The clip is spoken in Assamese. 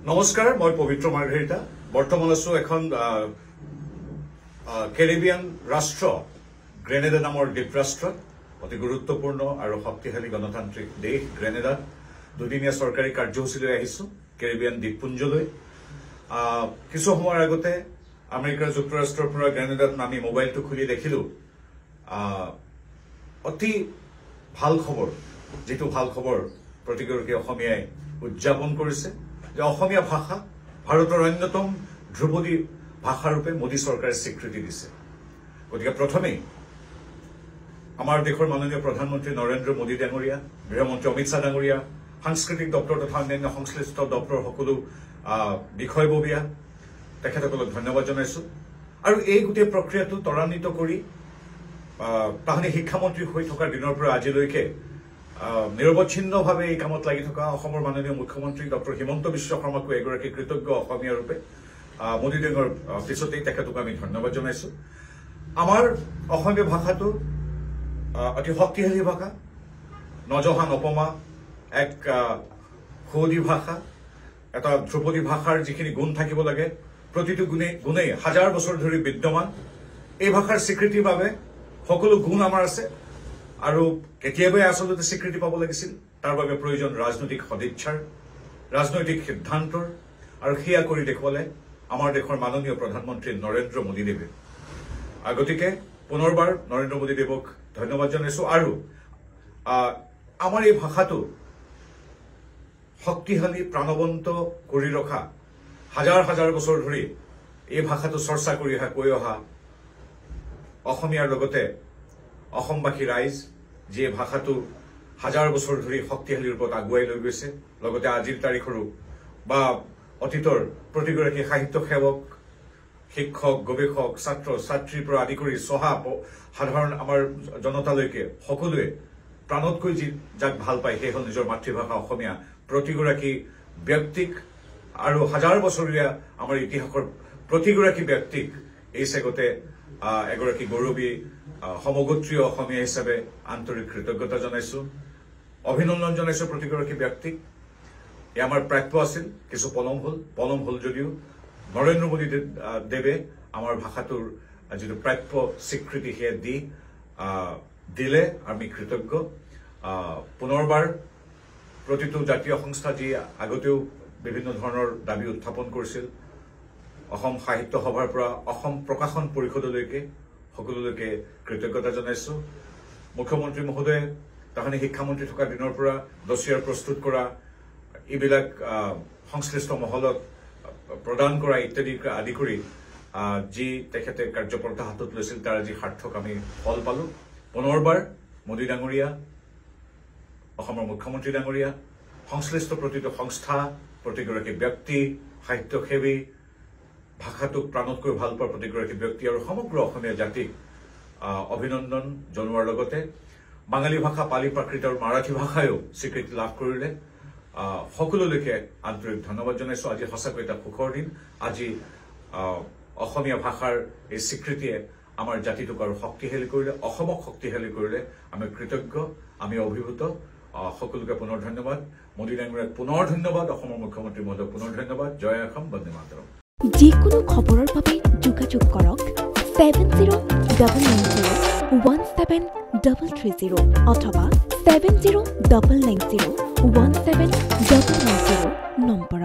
নমস্কাৰ মই পবিত্ৰ মাৰ্ঘেৰিটা বৰ্তমান আছো এখন কেৰিবিয়ান ৰাষ্ট্ৰ গ্ৰেনেডা নামৰ দ্বীপৰাষ্ট্ৰত অতি গুৰুত্বপূৰ্ণ আৰু শক্তিশালী গণতান্ত্ৰিক দেশ গ্ৰেনেডা দুদিনীয়া চৰকাৰী কাৰ্যসূচীলৈ আহিছো কেৰিবিয়ান দ্বীপপুঞ্জলৈ কিছু সময়ৰ আগতে আমেৰিকাৰ যুক্তৰাষ্ট্ৰৰ পৰা গ্ৰেনেডাত নামি মোবাইলটো খুলি দেখিলো অতি ভাল খবৰ যেটো ভাল খবৰ প্ৰতিগৰাকী অসমীয়াই উদযাপন কৰিছে যে অসমীয়া ভাষা ভাৰতৰ অন্যতম ধ্ৰুপদী ভাষাৰূপে মোদী চৰকাৰে স্বীকৃতি দিছে গতিকে প্ৰথমেই আমাৰ দেশৰ মাননীয় প্ৰধানমন্ত্ৰী নৰেন্দ্ৰ মোদী ডাঙৰীয়া গৃহমন্ত্ৰী অমিত শাহ ডাঙৰীয়া সাংস্কৃতিক দপ্তৰ তথা অন্যান্য সংশ্লিষ্ট দপ্তৰৰ সকলো বিষয়ববীয়া তেখেতসকলক ধন্যবাদ জনাইছো আৰু এই গোটেই প্ৰক্ৰিয়াটো ত্বৰান্বিত কৰি তাহানি শিক্ষামন্ত্ৰী হৈ থকাৰ দিনৰ পৰা আজিলৈকে নিৰৱচ্ছিন্নভাৱে এই কামত লাগি থকা অসমৰ মাননীয় মুখ্যমন্ত্ৰী ডক্টৰ হিমন্ত বিশ্ব শৰ্মাকো এগৰাকী কৃতজ্ঞ অসমীয়া ৰূপে মোদী ডাঙৰ পিছতেই তেখেতক আমি ধন্যবাদ জনাইছো আমাৰ অসমীয়া ভাষাটো অতি শক্তিশালী ভাষা নজহা নপমা এক সুৱদী ভাষা এটা ধ্ৰুপদী ভাষাৰ যিখিনি গুণ থাকিব লাগে প্ৰতিটো গুণেই হাজাৰ বছৰ ধৰি বিদ্যমান এই ভাষাৰ স্বীকৃতিৰ বাবে সকলো গুণ আমাৰ আছে আৰু কেতিয়াবাই আসলতে স্বীকৃতি পাব লাগিছিল তাৰ বাবে প্ৰয়োজন ৰাজনৈতিক সদিচ্ছাৰ ৰাজনৈতিক সিদ্ধান্তৰ আৰু সেয়া কৰি দেখুৱালে আমাৰ দেশৰ মাননীয় প্ৰধানমন্ত্ৰী নৰেন্দ্ৰ মোদী দেৱে গতিকে পুনৰবাৰ নৰেন্দ্ৰ মোদী দেৱক ধন্যবাদ জনাইছো আৰু আমাৰ এই ভাষাটো শক্তিশালী প্ৰাণৱন্ত কৰি ৰখা হাজাৰ হাজাৰ বছৰ ধৰি এই ভাষাটো চৰ্চা কৰি কৈ অহা অসমীয়াৰ লগতে অসমবাসী ৰাইজ যে ভাষাটো হাজাৰ বছৰ ধৰি শক্তিশালী ৰূপত আগুৱাই লৈ গৈছে লগতে আজিৰ তাৰিখৰো বা অতীতৰ প্ৰতিগৰাকী সাহিত্য সেৱক শিক্ষক গৱেষক ছাত্ৰ ছাত্ৰীৰ পৰা আদি কৰি সাধাৰণ আমাৰ জনতালৈকে সকলোৱে প্ৰাণতকৈ যাক ভাল পায় সেই হ'ল নিজৰ মাতৃভাষা অসমীয়া প্ৰতিগৰাকী ব্যক্তিক আৰু হাজাৰ বছৰীয়া আমাৰ ইতিহাসৰ প্ৰতিগৰাকী ব্যক্তিক এই চেগতে এগৰাকী গৌৰৱী সমগোত্ৰীয় অসমীয়া হিচাপে আন্তৰিক কৃতজ্ঞতা জনাইছো অভিনন্দন জনাইছো প্ৰতিগৰাকী ব্যক্তিক এ আমাৰ প্ৰাপ্য আছিল কিছু পলম হল যদিও নৰেন্দ্ৰ মোদী দেৱে আমাৰ ভাষাটোৰ যিটো প্ৰাপ্য স্বীকৃতি সেয়া দিলে আমি কৃতজ্ঞ পুনৰবাৰ প্ৰতিটো জাতীয় সংস্থা যি আগতেও বিভিন্ন ধৰণৰ দাবী উত্থাপন কৰিছিল অসম সাহিত্য সভাৰ পৰা অসম প্ৰকাশন পৰিষদলৈকে সকলোলৈকে কৃতজ্ঞতা জনাইছো মুখ্যমন্ত্ৰী মহোদয়ে তাহানি শিক্ষামন্ত্ৰী থকা দিনৰ পৰা ডছিয়াৰ প্ৰস্তুত কৰা এইবিলাক সংশ্লিষ্ট মহলত প্ৰদান কৰা ইত্যাদি আদি কৰি যি তেখেতে কাৰ্যপন্থা হাতত লৈছিল তাৰ আজি সাৰ্থক আমি ফল পালো পুনৰবাৰ মোদী ডাঙৰীয়া অসমৰ মুখ্যমন্ত্ৰী ডাঙৰীয়া সংশ্লিষ্ট প্ৰতিটো সংস্থা প্ৰতিগৰাকী ব্যক্তি সাহিত্যসেৱী ভাষাটোক প্ৰাণতকৈ ভাল পোৱা প্ৰতিগৰাকী ব্যক্তি আৰু সমগ্ৰ অসমীয়া জাতিক অভিনন্দন জনোৱাৰ লগতে বাঙালী ভাষা পালি প্ৰাকৃত আৰু মাৰাঠী ভাষায়ো স্বীকৃতি লাভ কৰিলে সকলোলৈকে আন্তৰিক ধন্যবাদ জনাইছো আজি সঁচাকৈ এটা সুখৰ দিন আজি অসমীয়া ভাষাৰ এই স্বীকৃতিয়ে আমাৰ জাতিটোক আৰু শক্তিশালী কৰিলে অসমক শক্তিশালী কৰিলে আমি কৃতজ্ঞ আমি অভিভূত সকলোকে পুনৰ ধন্যবাদ মোদী ডাঙৰীয়াক পুনৰ ধন্যবাদ অসমৰ মুখ্যমন্ত্ৰী মহোদয়ক পুনৰ ধন্যবাদ জয় অসম বন্দে মাতৰম যিকোনো খবৰৰ বাবে যোগাযোগ কৰক 7099017330 অথবা 7099017390 নম্বৰত